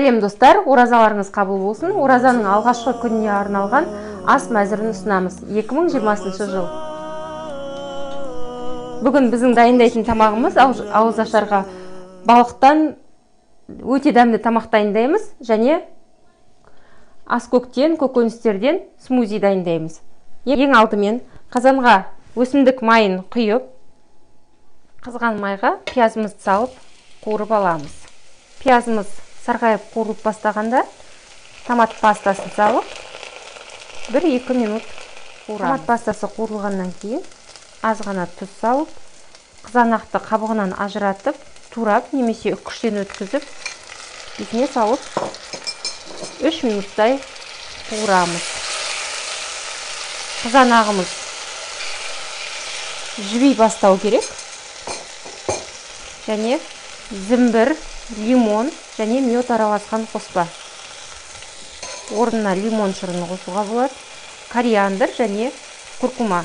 Сәлем достар, оразаларыңыз қабыл болсын. Оразаның алғашқы күніне арналған ас мәзірін ұсынамыз. 2020 жыл. Бүгін біздің дайындайтын тамағымыз ауызашарға балықтан өте дәмді тамақ дайындаймыз және аскөктен, көкөністерден смузи дайындаймыз. Ең алдымен қазанға өсімдік майын құйып, қызған майға пиязымызды салып қуырып аламыз. Пиязымыз сарғайып қуырылып бастағанда томат пастасын салып 1-2 минут қуырамыз. Томат пастасы қуырылғаннан кейін аз ғана тұз салып, қызанақты қабығынан ажыратып, турап немесе үккіштен өткізіп, есіне салып 3 минуттай қуырамыз. Қызанағымыз жіби бастау керек. Және зімбір, лимон және мед араласқан қоспа. Орнына лимон шырыны қосуға болады, кориандр және күркума.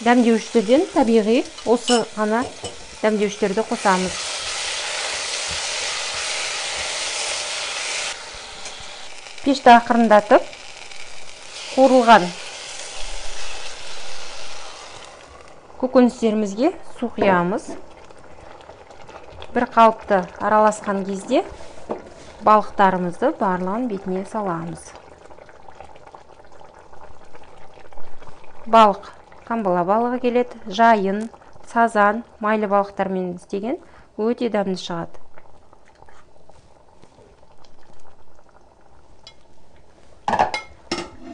Дәмдеуіштерден табиғи осы ғана дәмдеуіштерді қосамыз. Пешті ақырындатып, қуырылған көкөністерімізге су құямыз. Бір қалыпты араласқан кезде балықтарымызды барлығын бетіне саламыз. Балық камбала балығы келеді, жайын, сазан, майлы балықтармен істеген өте дәмді шығады.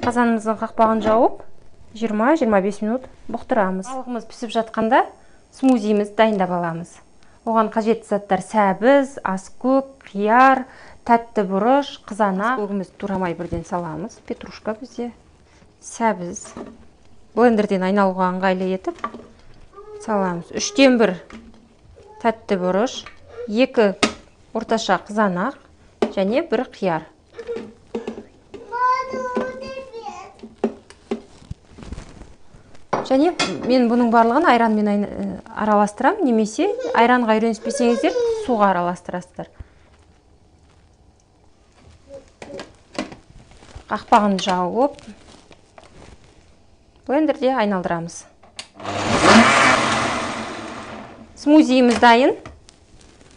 Қазанымыздың қақпағын жауып 20-25 минут бұқтырамыз. Балығымыз пісіп жатқанда смузиміз дайындап аламыз. Оған қажетті заттар сәбіз, аскөк, қияр, тәтті бұрыш, қызанақ. Аскөгімізді турамай бірден саламыз. Петрушка бізде, сәбіз. Блендерден айналуға ыңғайлы етіп саламыз. 1/3 тәтті бұрыш, 2 орташа қызанақ және 1 қияр. Және мен бұның барлығын айранмен араластырам, немесе айранға үйреніспесеңіздер, суға араластырасыздар. Қақпағын жауып, блендерде айналдырамыз. Смузиіміз дайын,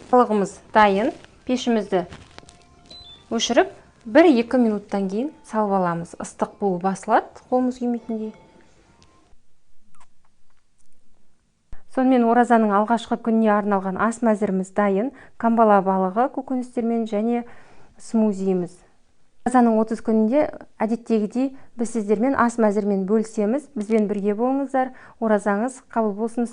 балығымыз дайын. Пешімізді өшіріп, 1-2 минуттан кейін салып аламыз. Ыстық буы басылады, қолымыз күймейтіндей. Сонымен оразаның алғашқы күніне арналған ас мәзіріміз дайын. Камбала балығы көкөністермен және смузиіміз. Оразаның 30 күнінде әдеттегідей біз сіздермен ас мәзірмен бөлісеміз. Бізбен бірге болыңыздар. Оразаңыз қабыл болсын.